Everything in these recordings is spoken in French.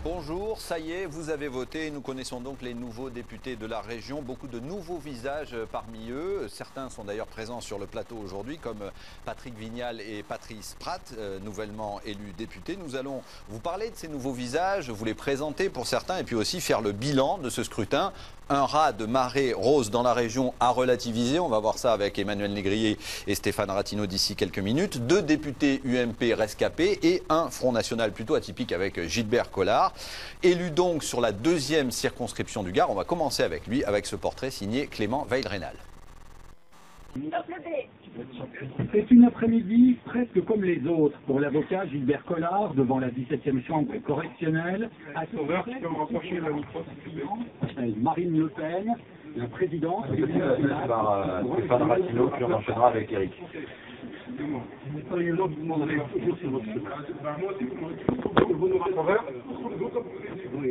Bonjour, ça y est, vous avez voté. Nous connaissons donc les nouveaux députés de la région. Beaucoup de nouveaux visages parmi eux. Certains sont d'ailleurs présents sur le plateau aujourd'hui, comme Patrick Vignal et Patrice Pratt, nouvellement élus députés. Nous allons vous parler de ces nouveaux visages, vous les présenter pour certains et puis aussi faire le bilan de ce scrutin. Un raz de marée rose dans la région à relativiser. On va voir ça avec Emmanuel Négrier et Stéphane Rattino d'ici quelques minutes. 2 députés UMP rescapés et un Front National plutôt atypique avec Gilbert Collard. Élu donc sur la 2e circonscription du Gard. On va commencer avec lui, avec ce portrait signé Clément Veil-Rénal. C'est une après-midi presque comme les autres pour l'avocat Gilbert Collard devant la 17e chambre correctionnelle, à Marine Le Pen, la présidente. Par Stéphane Rattino, puis on enchaînera avec Eric.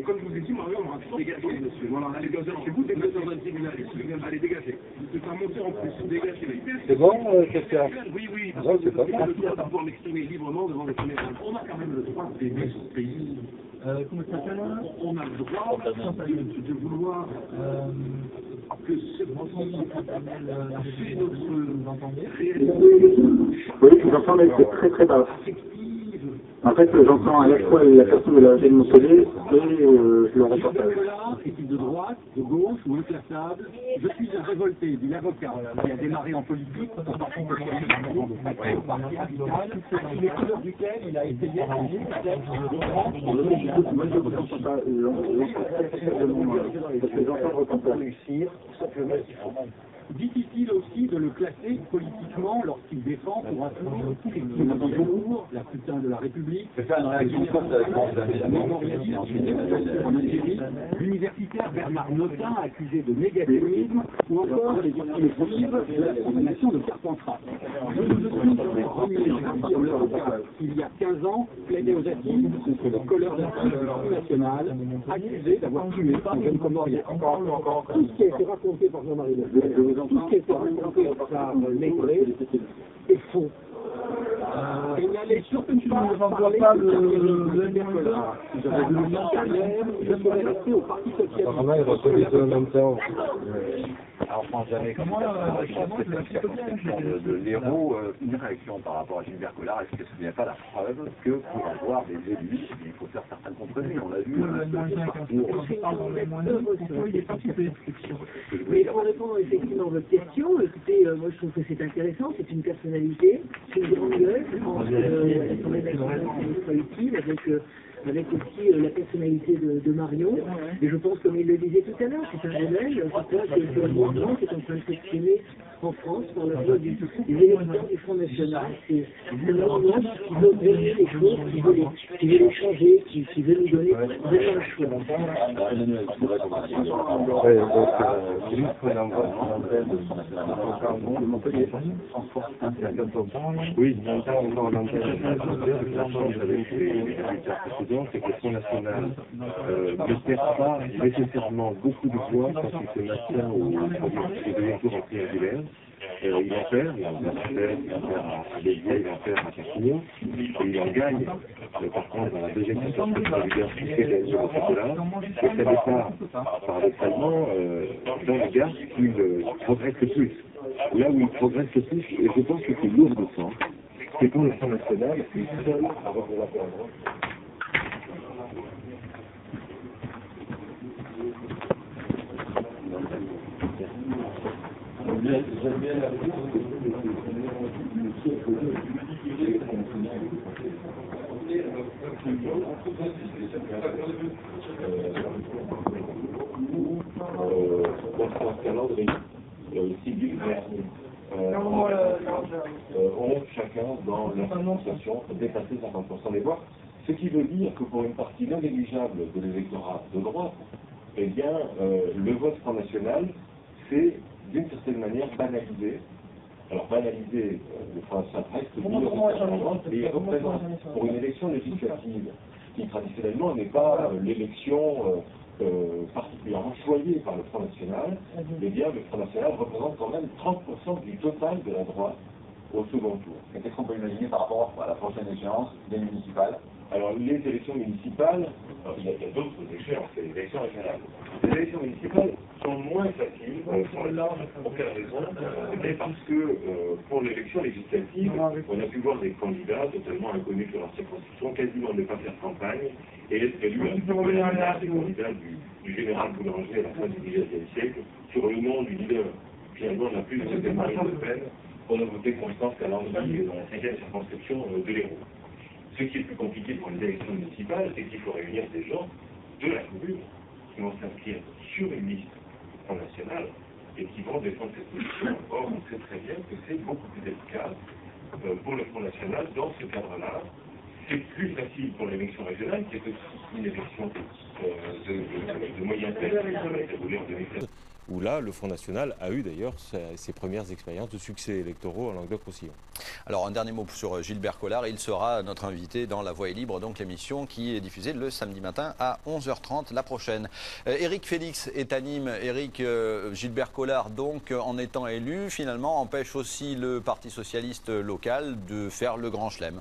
Comme je vous ai dit, Mario, on va dégager, monsieur. Voilà, allez, chez vous, dégagez dans un tribunal. Allez, dégagez. C'est pas monter en plus, dégagez. C'est bon, Christian? Oui, oui. C'est pas bon. On a le droit de pouvoir m'exprimer librement devant les caméras. On a quand même le droit d'aimer ce pays. Comment ça s'appelle? On a le droit de vouloir que ce fait notre... Oui, je vous entends, mais c'est très très bas. En fait, j'entends à la fois la personne de la chaîne Montpellier et le reportage. Est-il de droite, de gauche ou inclassable? Je suis un révolté, dit l'avocat, qui a démarré en politique, après au parti radical, sous les couleurs duquel il a essayé d'agir Moi, je ne vous entends pas. Parce que j'entends le reportage. Réussir, simplement, difficile aussi de le classer politiquement lorsqu'il défend pour un tour pour la putain de la République. Je vais faire une réaction courte avec l'universitaire Bernard Notin accusé de négationnisme ou encore les victimes de la condamnation de Carpentras. Je vous suis sur les premiers sur l'avocat il y a 15 ans plaidait aux assises contre le colleur d'Assise national accusé d'avoir tué un jeune Comorien. Tout ce qui a été raconté par Jean-Marie Le Pen, tout ce qui a été raconté par Maigret est faux. Et n'allez surtout pas parler de Gilbert Collard. J'avais de longue carrière, je serais resté au Parti Socialiste. en même temps. Alors, France jamais comment de l'héros, une réaction par rapport à Gilbert Collard, est-ce que ce n'est pas la preuve que pour avoir des élus, il faut faire certains compromis? On l'a vu. Mais pour répondre effectivement à votre question, écoutez, moi je trouve que c'est intéressant, c'est une personnalité, c'est une grande gueule, je pense que l'Assemblée nationale sera utile avec aussi la personnalité de Marion. Et je pense, comme il le disait tout à l'heure, c'est un modèle, je crois que le mouvement qui est en train de s'exprimer en France par la voie des électeurs du Front National. C'est un mouvement qui veut vérifier les choses, qui veut les changer, qui veut nous donner vraiment le choix. Oui, c'est que le Front National ne perd pas nécessairement beaucoup de voix quand il se maintient au deuxième tour en triangulaire. Il en perd, il en perd à Béziers, il en perd à Castignon, et il en gagne, par contre, dans la deuxième circonscription du Gard, qui est de Chocolat, et ça départ, paradoxalement, dans le Gard, qu'il progresse le plus. Là où il progresse le plus, et je pense que c'est lourd de sang, c'est quand le Front National est seul à avoir de la perdre. J'aime bien la ont chacun dans leur association dépassé 50% des voix, ce qui veut dire que pour une partie non négligeable de l'électorat de droite, eh bien, le vote Front National, c'est d'une certaine manière banalisé. Alors banalisé, ça reste et il représente pour une élection législative qui traditionnellement n'est pas l'élection particulièrement choyés par le Front National, eh bien le Front National représente quand même 30% du total de la droite au second tour. Et qu'est-ce qu'on peut imaginer par rapport à la prochaine échéance des municipales? Alors les élections municipales, il y a d'autres échéances, c'est les élections régionales. Les élections municipales sont moins faciles pour quelle raison? Mais parce que pour l'élection législative, on a pu voir des candidats totalement inconnus sur leur circonscription, quasiment ne pas faire campagne, et être élus à des candidats du général Boulanger à la fin du XIXe siècle sur le nom du leader. Finalement, on n'a plus de Marine Le Pen, on a voté Constance Calandry dans la 5e circonscription de l'Hérault. Ce qui est plus compliqué pour les élections municipales, c'est qu'il faut réunir des gens de la commune qui vont s'inscrire sur une liste Front National et qui vont défendre cette position. Or, on sait très bien que c'est beaucoup plus efficace pour le Front National dans ce cadre-là. C'est plus facile pour l'élection régionale, qui est aussi une élection de moyen terme qui va être déroulée en 2013. Où là, le Front National a eu d'ailleurs ses premières expériences de succès électoraux en Languedoc-Roussillon. Alors un dernier mot sur Gilbert Collard, il sera notre invité dans La Voix est libre, donc l'émission qui est diffusée le samedi matin à 11h30 la prochaine. Éric Félix est à Nîmes. Éric, Gilbert Collard, donc en étant élu, finalement empêche aussi le Parti socialiste local de faire le grand chelem.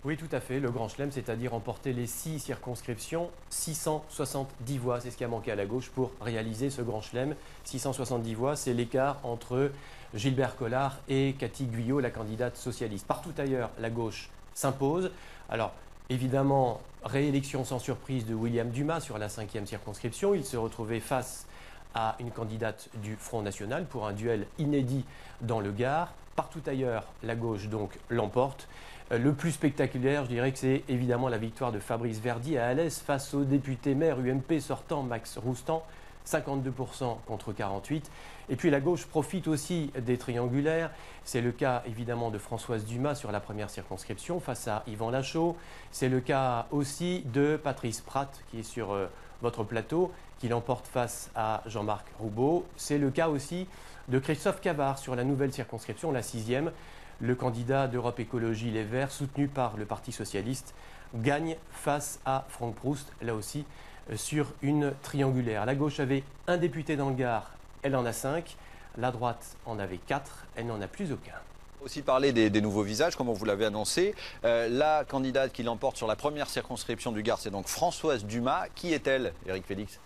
Oui, tout à fait. Le grand chelem, c'est-à-dire emporter les 6 circonscriptions, 670 voix. C'est ce qui a manqué à la gauche pour réaliser ce grand chelem. 670 voix, c'est l'écart entre Gilbert Collard et Cathy Guyot, la candidate socialiste. Partout ailleurs, la gauche s'impose. Alors, évidemment, réélection sans surprise de William Dumas sur la 5e circonscription. Il se retrouvait face à une candidate du Front National pour un duel inédit dans le Gard. Partout ailleurs, la gauche donc l'emporte. Le plus spectaculaire, je dirais que c'est évidemment la victoire de Fabrice Verdy à Alès face au député maire UMP sortant Max Roustan, 52% contre 48%. Et puis la gauche profite aussi des triangulaires. C'est le cas évidemment de Françoise Dumas sur la première circonscription face à Yvan Lachaud. C'est le cas aussi de Patrice Pratt qui est sur votre plateau, qui l'emporte face à Jean-Marc Roubaud. C'est le cas aussi de Christophe Cavard sur la nouvelle circonscription, la 6e. Le candidat d'Europe Écologie Les Verts, soutenu par le Parti Socialiste, gagne face à Franck Proust, là aussi sur une triangulaire. La gauche avait un député dans le Gard, elle en a 5. La droite en avait 4, elle n'en a plus aucun. Aussi parler des nouveaux visages, comme on vous l'avait annoncé. La candidate qui l'emporte sur la première circonscription du Gard, c'est donc Françoise Dumas. Qui est-elle, Éric Félix?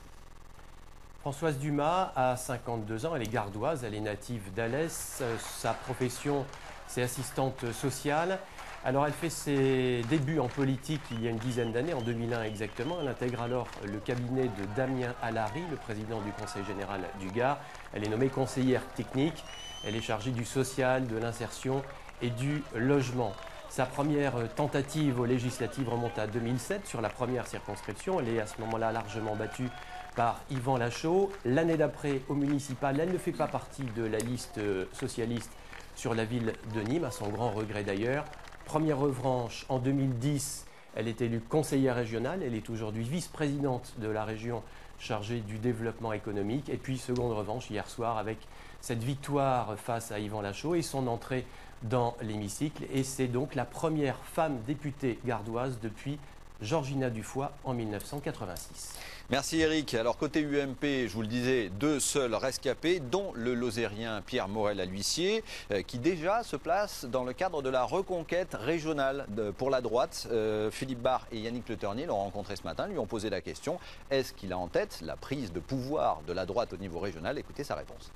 Françoise Dumas a 52 ans, elle est gardoise, elle est native d'Alès. Sa profession, c'est assistante sociale. Alors elle fait ses débuts en politique il y a une dizaine d'années, en 2001 exactement. Elle intègre alors le cabinet de Damien Allary, le président du Conseil général du Gard. Elle est nommée conseillère technique. Elle est chargée du social, de l'insertion et du logement. Sa première tentative aux législatives remonte à 2007 sur la première circonscription. Elle est à ce moment-là largement battue par Yvan Lachaud. L'année d'après, au municipal, elle ne fait pas partie de la liste socialiste sur la ville de Nîmes, à son grand regret d'ailleurs. Première revanche, en 2010, elle est élue conseillère régionale. Elle est aujourd'hui vice-présidente de la région chargée du développement économique. Et puis, seconde revanche hier soir avec cette victoire face à Yvan Lachaud et son entrée dans l'hémicycle. Et c'est donc la première femme députée gardoise depuis Georgina Dufoy en 1986. Merci Éric. Alors côté UMP, je vous le disais, 2 seuls rescapés, dont le Lozérien Pierre Morel à l'huissier, qui déjà se place dans le cadre de la reconquête régionale pour la droite. Philippe Barre et Yannick Le Ternier l'ont rencontré ce matin, lui ont posé la question, est-ce qu'il a en tête la prise de pouvoir de la droite au niveau régional? Écoutez sa réponse.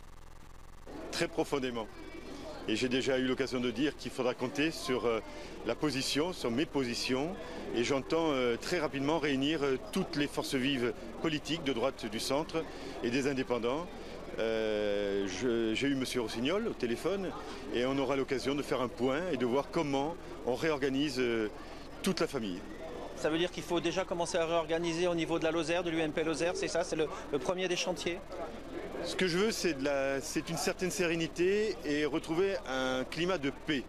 Très profondément. Et j'ai déjà eu l'occasion de dire qu'il faudra compter sur la position, sur mes positions. Et j'entends très rapidement réunir toutes les forces vives politiques de droite, du centre et des indépendants. J'ai eu M. Rossignol au téléphone et on aura l'occasion de faire un point et de voir comment on réorganise toute la famille. Ça veut dire qu'il faut déjà commencer à réorganiser au niveau de la Lozère, de l'UMP Lozère, c'est ça? C'est le premier des chantiers? Ce que je veux, c'est une certaine sérénité et retrouver un climat de paix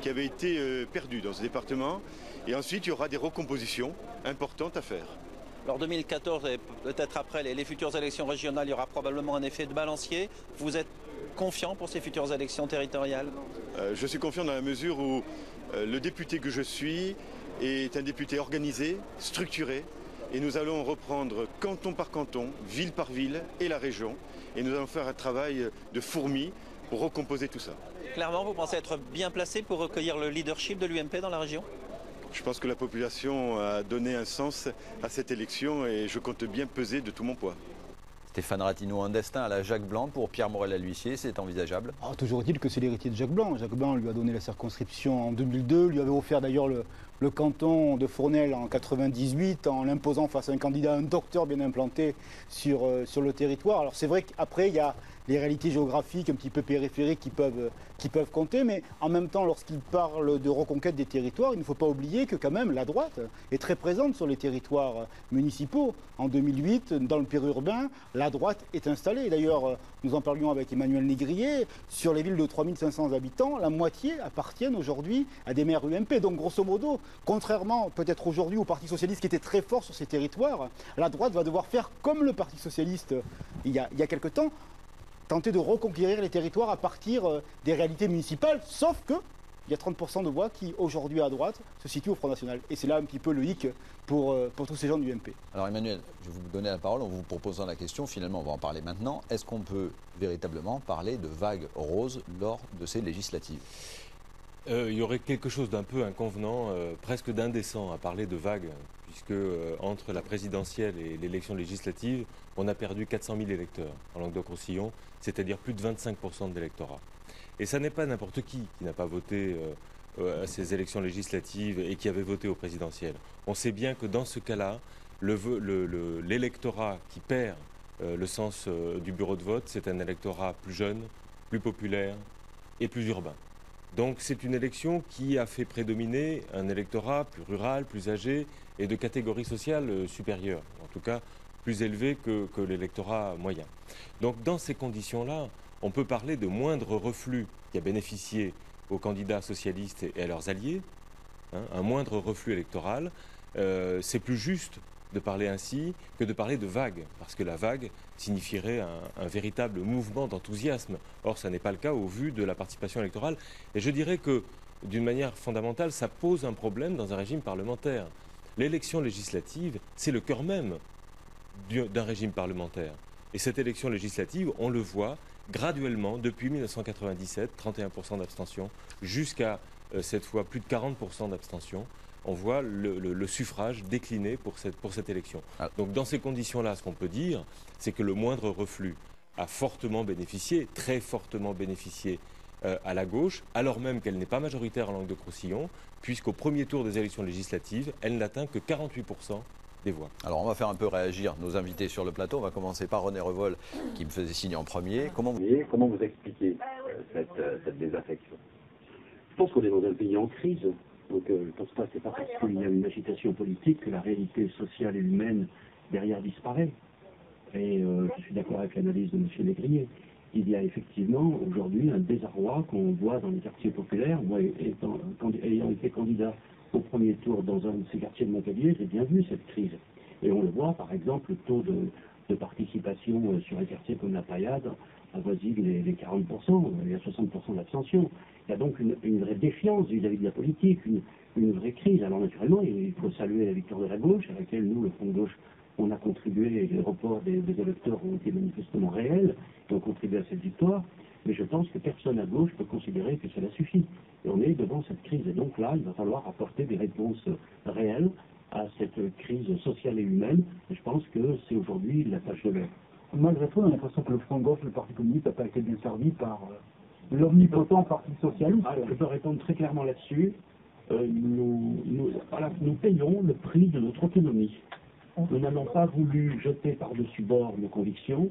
qui avait été perdu dans ce département. Et ensuite, il y aura des recompositions importantes à faire. Alors 2014 et peut-être après les futures élections régionales, il y aura probablement un effet de balancier. Vous êtes confiant pour ces futures élections territoriales? Je suis confiant dans la mesure où le député que je suis est un député organisé, structuré et nous allons reprendre canton par canton, ville par ville et la région. Et nous allons faire un travail de fourmi pour recomposer tout ça. Clairement, vous pensez être bien placé pour recueillir le leadership de l'UMP dans la région? Je pense que la population a donné un sens à cette élection et je compte bien peser de tout mon poids. Stéphane Ratineau, un destin à la Jacques Blanc pour Pierre Morel-a-L'Huissier, c'est envisageable? Alors, toujours est-il que c'est l'héritier de Jacques Blanc. Jacques Blanc lui a donné la circonscription en 2002, lui avait offert d'ailleurs le canton de Fournel en 98 en l'imposant face à un candidat, un docteur bien implanté sur le territoire. Alors c'est vrai qu'après il y a les réalités géographiques un petit peu périphériques qui peuvent compter, mais en même temps lorsqu'il parle de reconquête des territoires, il ne faut pas oublier que quand même la droite est très présente sur les territoires municipaux. En 2008, dans le périurbain, la droite est installée. D'ailleurs, nous en parlions avec Emmanuel Négrier, sur les villes de 3500 habitants, la moitié appartiennent aujourd'hui à des maires UMP. Donc grosso modo, contrairement peut-être aujourd'hui au Parti Socialiste qui était très fort sur ces territoires, la droite va devoir faire comme le Parti Socialiste il y a quelque temps, tenter de reconquérir les territoires à partir des réalités municipales, sauf que il y a 30% de voix qui, aujourd'hui à droite, se situent au Front National. Et c'est là un petit peu le hic pour tous ces gens du UMP. Alors Emmanuel, je vais vous donner la parole en vous proposant la question, finalement on va en parler maintenant. Est-ce qu'on peut véritablement parler de vague rose lors de ces législatives? Il y aurait quelque chose d'un peu inconvenant, presque d'indécent à parler de vague, puisque entre la présidentielle et l'élection législative, on a perdu 400 000 électeurs en Languedoc-Roussillon, c'est-à-dire plus de 25% de l'électorat. Et ça n'est pas n'importe qui n'a pas voté à ces élections législatives et qui avait voté aux présidentielles. On sait bien que dans ce cas-là, l'électorat qui perd le sens du bureau de vote, c'est un électorat plus jeune, plus populaire et plus urbain. Donc c'est une élection qui a fait prédominer un électorat plus rural, plus âgé et de catégorie sociale supérieure, en tout cas plus élevé que l'électorat moyen. Donc dans ces conditions-là, on peut parler de moindre reflux qui a bénéficié aux candidats socialistes et à leurs alliés, un moindre reflux électoral. C'est plus juste de parler ainsi que de parler de vague, parce que la vague signifierait un véritable mouvement d'enthousiasme. Or, ça n'est pas le cas au vu de la participation électorale. Et je dirais que, d'une manière fondamentale, ça pose un problème dans un régime parlementaire. L'élection législative, c'est le cœur même d'un régime parlementaire. Et cette élection législative, on le voit graduellement, depuis 1997, 31% d'abstention, jusqu'à cette fois plus de 40% d'abstention. On voit le suffrage décliner pour cette élection. Donc dans ces conditions-là, ce qu'on peut dire, c'est que le moindre reflux a fortement bénéficié, très fortement bénéficié à la gauche, alors même qu'elle n'est pas majoritaire en Languedoc-Roussillon, puisqu'au premier tour des élections législatives, elle n'atteint que 48% des voix. Alors on va faire un peu réagir nos invités sur le plateau. On va commencer par René Revol qui me faisait signe en premier. Comment vous expliquez cette désaffection? Je pense qu'on est dans un pays en crise. Donc je ne pense pas que c'est pas parce qu'il y a une agitation politique que la réalité sociale et humaine derrière disparaît. Et je suis d'accord avec l'analyse de M. Négrier. Il y a effectivement aujourd'hui un désarroi qu'on voit dans les quartiers populaires. Moi, ayant été candidat au premier tour dans un de ces quartiers de Montpellier, j'ai bien vu cette crise. Et on le voit, par exemple, le taux de participation sur un quartier comme la Paillade avoisine les 40%, il y a 60% d'abstention. Il y a donc une vraie défiance vis-à-vis de la politique, une vraie crise. Alors naturellement, il faut saluer la victoire de la gauche, à laquelle nous, le Front de gauche, on a contribué, et les reports des électeurs ont été manifestement réels, et ont contribué à cette victoire. Mais je pense que personne à gauche peut considérer que cela suffit. Et on est devant cette crise. Et donc là, il va falloir apporter des réponses réelles à cette crise sociale et humaine. Et je pense que c'est aujourd'hui la tâche de l'heure. Malgré tout, on a l'impression que le Front de gauche, le Parti communiste, n'a pas été bien servi par l'omnipotent Parti socialiste. Alors, je peux répondre très clairement là-dessus. Nous payons le prix de notre autonomie. Nous n'avons pas voulu jeter par-dessus bord nos convictions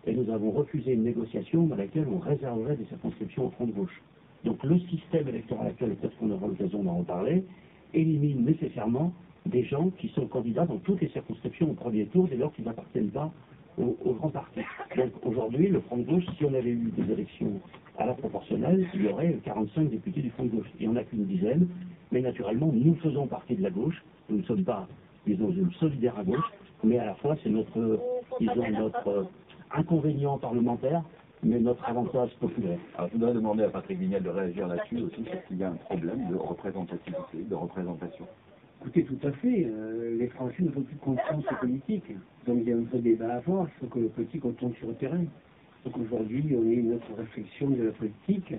et nous avons refusé une négociation dans laquelle on réserverait des circonscriptions au Front de gauche. Donc le système électoral actuel, et peut-être qu'on aura l'occasion d'en reparler, élimine nécessairement des gens qui sont candidats dans toutes les circonscriptions au premier tour dès lors qu'ils n'appartiennent pas au grand parti. Donc aujourd'hui, le Front de gauche, si on avait eu des élections à la proportionnelle, il y aurait 45 députés du Front de gauche. Il n'y en a qu'une dizaine, mais naturellement, nous faisons partie de la gauche. Nous ne sommes pas, disons, solidaires à gauche, mais à la fois, c'est notre inconvénient parlementaire, mais notre avantage populaire. Alors, je voudrais demander à Patrick Vignal de réagir là-dessus aussi, parce qu'il y a un problème de représentativité, de représentation. Écoutez, tout à fait. Les Français ne font plus confiance aux politiques. Donc il y a un vrai débat à avoir. Il faut que le politique retourne sur le terrain. Donc aujourd'hui, on a une autre réflexion de la politique.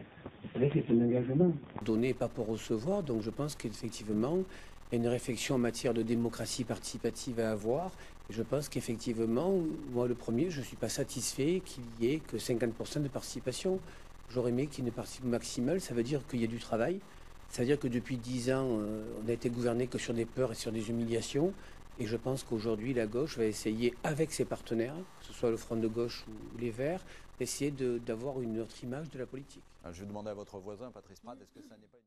C'est un engagement. Donner, pas pour recevoir. Donc je pense qu'effectivement, il y a une réflexion en matière de démocratie participative à avoir. Et je pense qu'effectivement, moi le premier, je ne suis pas satisfait qu'il n'y ait que 50% de participation. J'aurais aimé qu'il y ait une participation maximale. Ça veut dire qu'il y a du travail. Ça veut dire que depuis 10 ans, on a été gouverné que sur des peurs et sur des humiliations. Et je pense qu'aujourd'hui, la gauche va essayer, avec ses partenaires, que ce soit le Front de gauche ou les Verts, essayer d'avoir une autre image de la politique. Je vais demander à votre voisin, Patrice Prat, est-ce que ça n'est pas une...